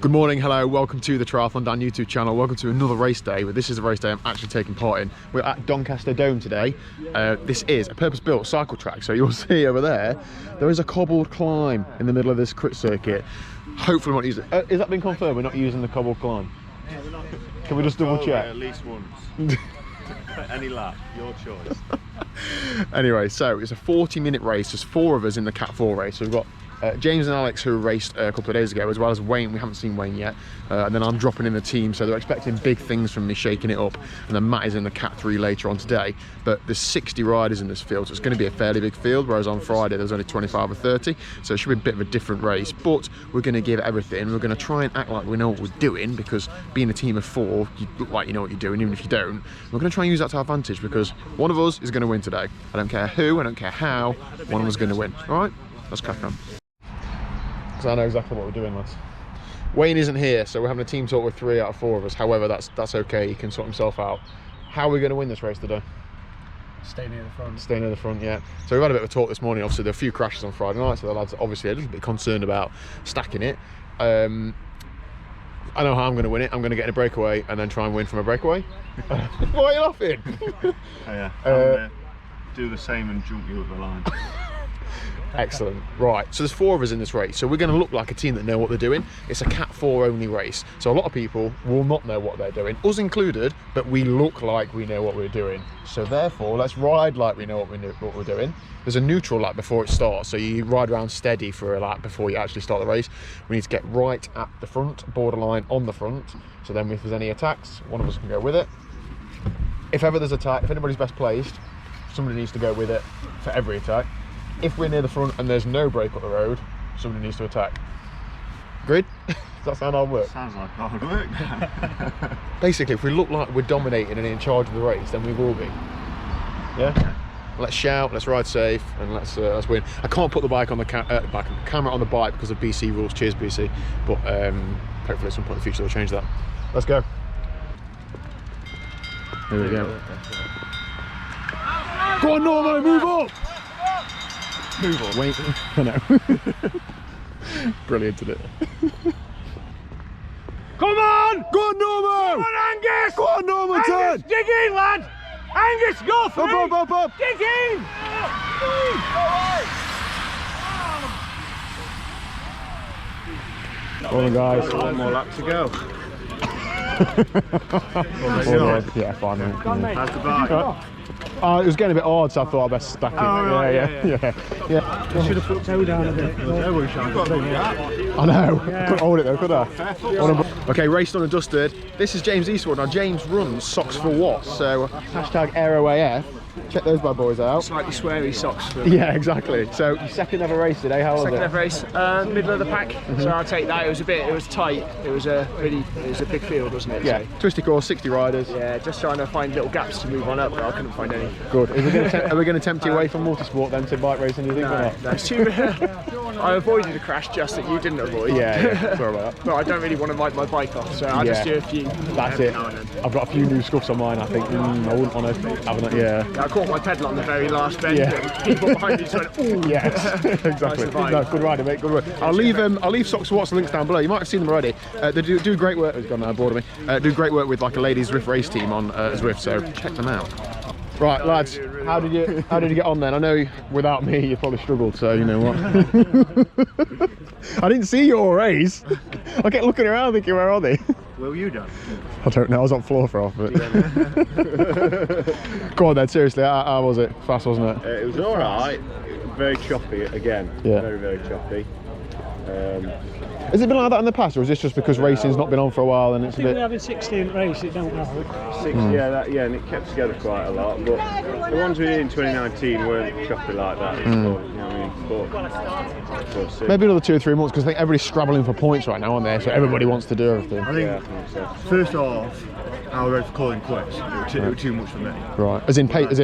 Good morning, hello, welcome to the TriathlonDan YouTube channel. Welcome to another race day, but this is a race day I'm actually taking part in. We're at Doncaster Dome today. This is a purpose-built cycle track, so you'll see over there is a cobbled climb in the middle of this crit circuit. Hopefully we're not using it. Has that been confirmed? We're not using the cobbled climb? Can we just double check? At least once. Any lap, your choice. Anyway, so it's a 40-minute race. There's 4 of us in the Cat 4 race. So we've got James and Alex, who raced a couple of days ago, as well as Wayne. We haven't seen Wayne yet, and then I'm dropping in the team, so they're expecting big things from me, shaking it up. And then Matt is in the Cat 3 later on today. But there's 60 riders in this field, so it's going to be a fairly big field, whereas on Friday there's only 25 or 30, so it should be a bit of a different race. But we're going to give it everything. We're going to try and act like we know what we're doing, because being a team of 4, you look like you know what you're doing, even if you don't. We're going to try and use that to our advantage, because one of us is going to win today. I don't care who, I don't care how, one of us is going to win. All right, let's crack on. So I know exactly what we're doing, lads. Wayne isn't here, so we're having a team talk with 3 out of 4 of us. However, that's okay, he can sort himself out. How are we going to win this race today? Stay near the front. Stay near the front, yeah. So we've had a bit of a talk this morning. Obviously, there were a few crashes on Friday night, so the lads are obviously a little bit concerned about stacking it. I know how I'm going to win it. I'm going to get in a breakaway and then try and win from a breakaway. Why are you laughing? Oh, yeah. I'm going to do the same and jump you at the line. Excellent. Right, so there's 4 of us in this race, so we're going to look like a team that know what they're doing. It's a Cat 4 only race, so a lot of people will not know what they're doing, us included, but we look like we know what we're doing. So therefore, let's ride like we know what we're doing. There's a neutral lap before it starts, so you ride around steady for a lap before you actually start the race. We need to get right at the front, borderline on the front, so then if there's any attacks, one of us can go with it. If ever there's attack, if anybody's best placed, somebody needs to go with it for every attack. If we're near the front and there's no break up the road, somebody needs to attack. Agreed? Does that sound hard work? Sounds like hard work. Basically, if we look like we're dominating and in charge of the race, then we will be. Yeah? Let's shout, let's ride safe, and let's win. I can't put the bike on the camera on the bike because of BC rules. Cheers, BC. But hopefully at some point in the future they'll change that. Let's go. Here we go. Go on, Normo, move up! Move on. Wait, I know. Brilliant, isn't it? Come on! Go on, Normo! Come on, Angus! Go on, Normo, turn! Angus, dig in, lad! Angus, go for it! Up! Dig in! Well done, guys. 1 more lap to go. Yeah, fine, mate. How's the bike? It was getting a bit hard, so I thought I'd best stack it. Yeah. I should have put toe down a bit. I know. Couldn't hold it though, could I? Okay, raced on and dusted. This is James Eastwood. Now, James runs Socks for What, so hashtag AeroAF. Check those bad boys out. Slightly sweary socks. Yeah, exactly. So, your second ever race today, how was it? Second ever race, middle of the pack. So I'll take that. It was tight. It was a big field, wasn't it? Yeah, So, twisty course, 60 riders. yeah, just trying to find little gaps to move on up, but I couldn't find any. Good. Are we going to tempt you away from multisport then to bike racing, do you think? Or not? No, it's too. I avoided a crash just that you didn't avoid. Yeah, sorry about that. But I don't really want to wipe my bike off, so I'll just do a few. That's it. I've got a few new scuffs on mine, I think. I wouldn't want to have it, yeah. I caught my pedal on the very last bend. Yeah. And people behind me just went, ooh. Yes, exactly. Nice No, good rider, mate. Good rider. I'll leave Socks for What's links down below. You might have seen them already. They do great work. It's gone bored of me. Do great work with like a ladies Zwift race team on Zwift. So check them out. Right, lads. How did you get on then? I know without me you probably struggled. So you know what. I didn't see your race. I kept looking around thinking, where are they? Where were you done? I don't know. I was on floor for half of it. Go on then. Seriously, how was it? Fast, wasn't it? It was all right. Very choppy again. Yeah. Very choppy. Has it been like that in the past, or is this just because racing's not been on for a while and it's a bit? We're having 16th race, it don't matter. Yeah, and it kept together quite a lot. But the ones we did in 2019 weren't choppy like that. You know what I mean? But Maybe another 2 or 3 months, because I think everybody's scrabbling for points right now, aren't they? So everybody wants to do everything. I think first off, I was ready for calling quits. It was too much for me. Right. As in pace, pace.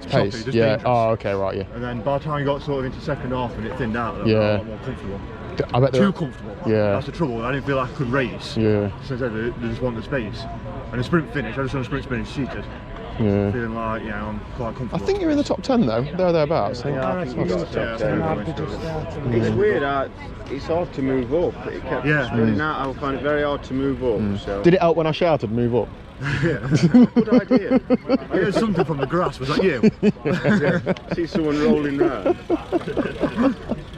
Choppy, Yeah. dangerous. Oh, okay. Right. Yeah. And then by the time you got sort of into second half and it thinned out, I was a lot more comfortable. I bet Too comfortable. Yeah. That's the trouble. I didn't feel like I could race. Yeah. So they just wanted the space. And the sprint finish, I just done a sprint finish seated. Yeah. feeling like, you know, I'm quite I comfortable. think you're in the top 10 though, thereabouts. Yeah, I think you got top 10. It's weird, it's hard to move up. It kept spinning out. I find it very hard to move up. So. Did it help when I shouted move up? Yeah. Good idea. I heard something from the grass. Was that you? See someone rolling round.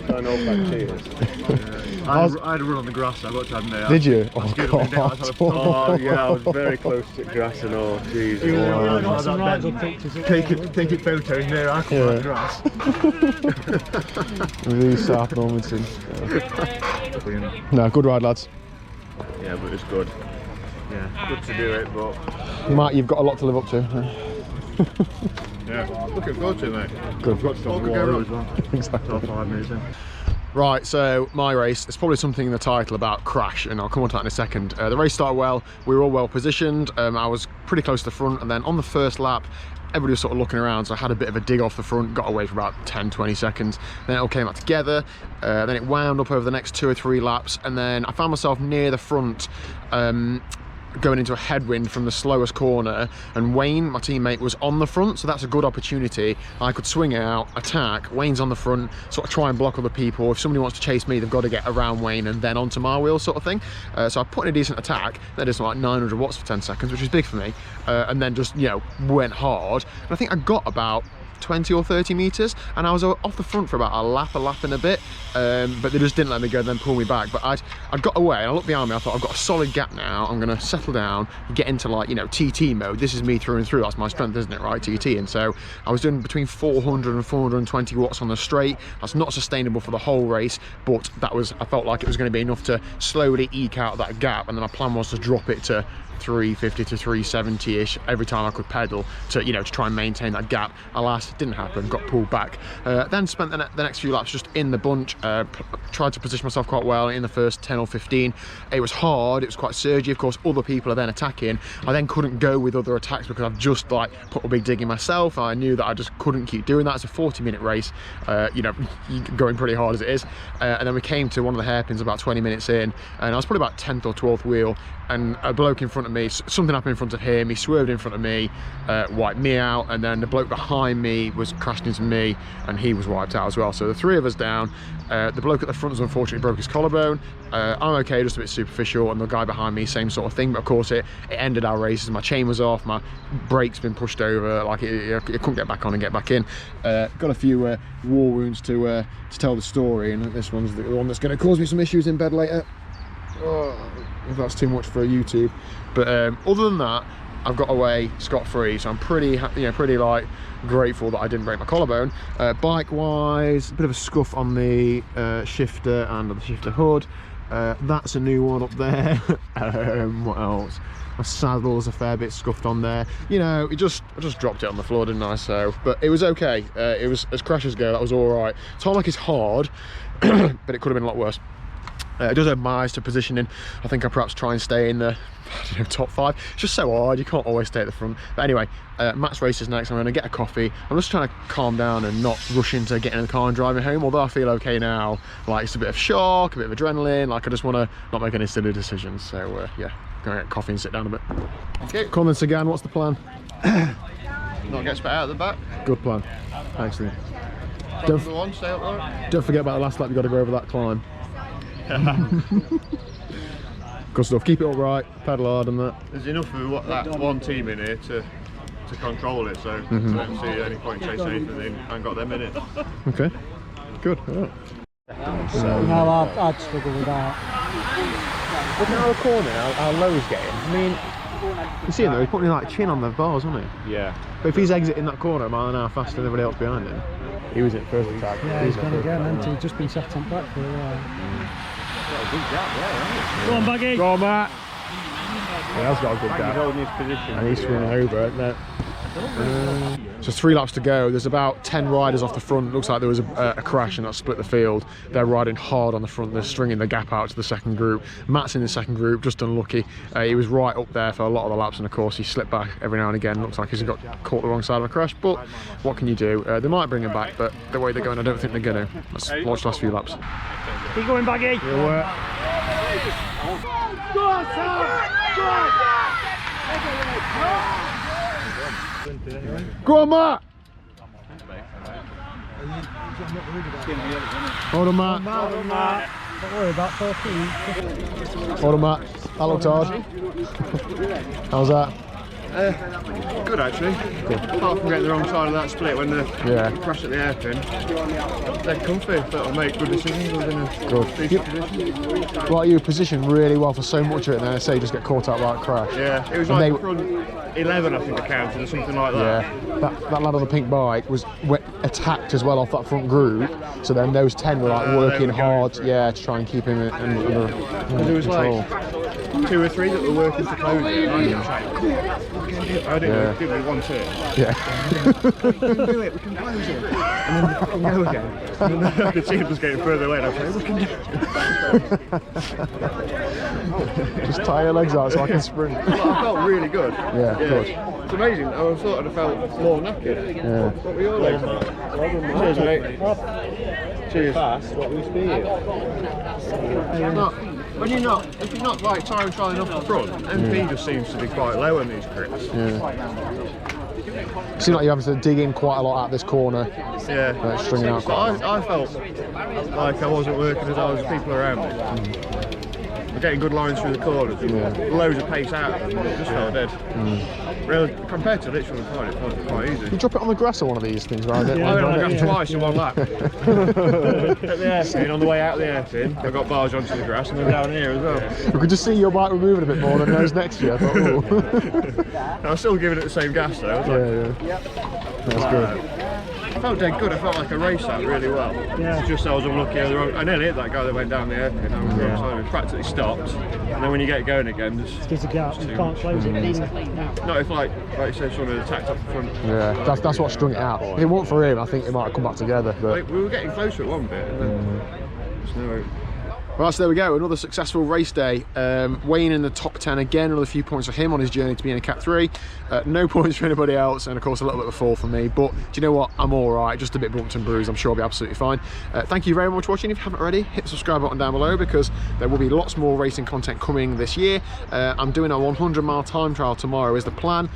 Trying all back tears. I had a run on the grass. I got to admit. Did you? I was Oh, good. God. Oh yeah, I was very close to grass and all. Jeez. Taking photos near I come on the grass. Really sad moments. No, good ride, lads. Yeah, but it's good. Yeah, good to do it, but Matt, you've got a lot to live up to. Yeah, looking forward to it, mate. Good. Got to top the water as well. Exactly. Top 5 minutes in. Right, so my race, there's probably something in the title about crash, and I'll come on to that in a second. The race started well, we were all well positioned, I was pretty close to the front, and then on the first lap, everybody was sort of looking around, so I had a bit of a dig off the front, got away for about 10-20 seconds, then it all came back together, then it wound up over the next 2 or 3 laps, and then I found myself near the front, going into a headwind from the slowest corner, and Wayne, my teammate, was on the front, so that's a good opportunity. I could swing out, attack, Wayne's on the front, sort of try and block other people. If somebody wants to chase me, they've got to get around Wayne and then onto my wheel, sort of thing. So I put in a decent attack, that is like 900 watts for 10 seconds, which is big for me, and then just, you know, went hard, and I think I got about 20 or 30 meters, and I was off the front for about a lap and a bit, but they just didn't let me go and then pull me back. But I'd got away, and I looked behind me, I thought, I've got a solid gap now, I'm gonna settle down, get into, like, you know, TT mode. This is me through and through, that's my strength, isn't it, right, TT? And so I was doing between 400 and 420 watts on the straight. That's not sustainable for the whole race, but that was, I felt like it was going to be enough to slowly eke out that gap, and then my plan was to drop it to 350 to 370-ish every time I could pedal to, you know, to try and maintain that gap. Alas, it didn't happen, got pulled back. Then spent the next few laps just in the bunch, tried to position myself quite well in the first 10 or 15. It was hard, it was quite surgy, of course, other people are then attacking. I then couldn't go with other attacks because I've just, like, put a big dig in myself. I knew that I just couldn't keep doing that. It's a 40-minute race, you know, going pretty hard as it is. And then we came to one of the hairpins about 20 minutes in, and I was probably about 10th or 12th wheel, and a bloke in front of me, something happened in front of him, he swerved in front of me, wiped me out, and then the bloke behind me was crashed into me, and he was wiped out as well. So the 3 of us down. The bloke at the front has unfortunately broke his collarbone. I'm okay, just a bit superficial, and the guy behind me, same sort of thing, but of course it ended our races. My chain was off, my brake's been pushed over, like it couldn't get back on and get back in. Got a few war wounds to tell the story, and this one's the one that's going to cause me some issues in bed later. Oh, if that's too much for YouTube, but other than that, I've got away scot-free, so I'm pretty, pretty like grateful that I didn't break my collarbone. Bike-wise, a bit of a scuff on the shifter and the shifter hood. That's a new one up there. What else? My saddle's a fair bit scuffed on there. You know, I just dropped it on the floor, didn't I? So, but it was okay. It was, as crashes go, that was all right. Tarmac is hard, but it could have been a lot worse. It does have my eyes to positioning. I think I perhaps try and stay in the, I don't know, top 5. It's just so hard, you can't always stay at the front. But anyway, Matt's race is next. I'm going to get a coffee. I'm just trying to calm down and not rush into getting in the car and driving home, although I feel okay now. Like, it's a bit of shock, a bit of adrenaline, like I just want to not make any silly decisions. So yeah, going to get coffee and sit down a bit. Okay. Comments again, what's the plan? not get spit out of the back. Good plan. Excellent. Don't forget about the last lap, you got to go over that climb. Good stuff. Keep it all right, pedal hard and that. There's enough of that one team in here to control it, so I don't see any point chasing anything in and got them in it. Okay, good. All right. No, I'd struggle with that. Look at the corner, how low he's getting. I mean, you see him though, he's putting like chin on the bars, isn't he? Yeah. But if he's exiting that corner a mile an hour faster than everybody else behind him, he was in first attack. Yeah, he's gone again, hasn't he? He's just been sat on back for a while. Got a good gap there, Go on, Baggy! Go on, Matt! Yeah, that's got a good he's gap. holding his position. And he's swinging over. So 3 laps to go. There's about 10 riders off the front. Looks like there was a crash and that split the field. They're riding hard on the front. They're stringing the gap out to the second group. Matt's in the second group, just unlucky. He was right up there for a lot of the laps, and of course he slipped back every now and again. Looks like he's got caught the wrong side of a crash, but what can you do? They might bring him back, but the way they're going, I don't think they're going to. Let's watch the last few laps. Keep going, Baggy! Good work. Go on, Sam! Go on! Go on, Matt! Hold on, Matt. Don't worry about 14. Hold on, Matt. That looked hard. How's that? Good actually. Apart from getting the wrong side of that split when the crash at the hairpin, they're comfy. That'll make good decisions within a decent position. Like you positioned really well for so much of it, and then I say you just get caught out by a crash. Yeah, it was And like the front 11, I think I counted, or something like that. Yeah, that lad on the pink bike was attacked as well off that front group. So then those 10 were like working hard, to try and keep him under There was control. like 2 or 3 that were working to close it. I didn't know, give me 1 turn. Yeah. We can do it, we can close it. And then we fucking go again. And then I could see him just getting further away, and I was like, we can do it. Just tie your legs out so I can sprint. I felt really good. Yeah, good. It's amazing. I thought I'd have felt more knackered. Yeah. What were your legs like? Cheers, mate. Cheers. What we speed? If you're not like time trialing off the front, MP just seems to be quite low on these crits. Seems like you're having to dig in quite a lot at this corner. Yeah. Stringing out. So I felt like I wasn't working as hard as people around me. We're getting good lines through the corners, loads of pace out of them, it just felt dead. Really, compared to literally fine, it felt quite easy. You drop it on the grass or one of these things, right? I went on the grass twice in one lap. At the hairpin, on the way out of the hairpin, I got barged onto the grass and then down here as well. We could just see your bike moving a bit more than those next to you. I thought, ooh. I was still giving it the same gas though. I was like, That's good. I felt dead good, I felt like I raced that really well. Yeah. It's just I was unlucky. I nearly hit that guy that went down the hairpin. I was wrong side, it practically stopped. And then when you get going again, Gives a gap, you can't close it easily. not if like you said, someone had attacked up the front. Yeah, that's what strung it out. If it weren't for him, I think it might have come back together. But Like, we were getting closer at one bit, and then there's no hope. Well, so there we go, another successful race day. Wayne in the top 10 again, another few points for him on his journey to being a Cat 3. No points for anybody else, and of course a little bit of a fall for me. But do you know what? I'm all right, just a bit bumped and bruised. I'm sure I'll be absolutely fine. Thank you very much for watching. If you haven't already, hit the subscribe button down below because there will be lots more racing content coming this year. I'm doing a 100-mile time trial tomorrow is the plan.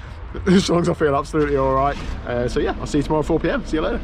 As long as I feel absolutely all right. So yeah, I'll see you tomorrow at 4 PM. See you later.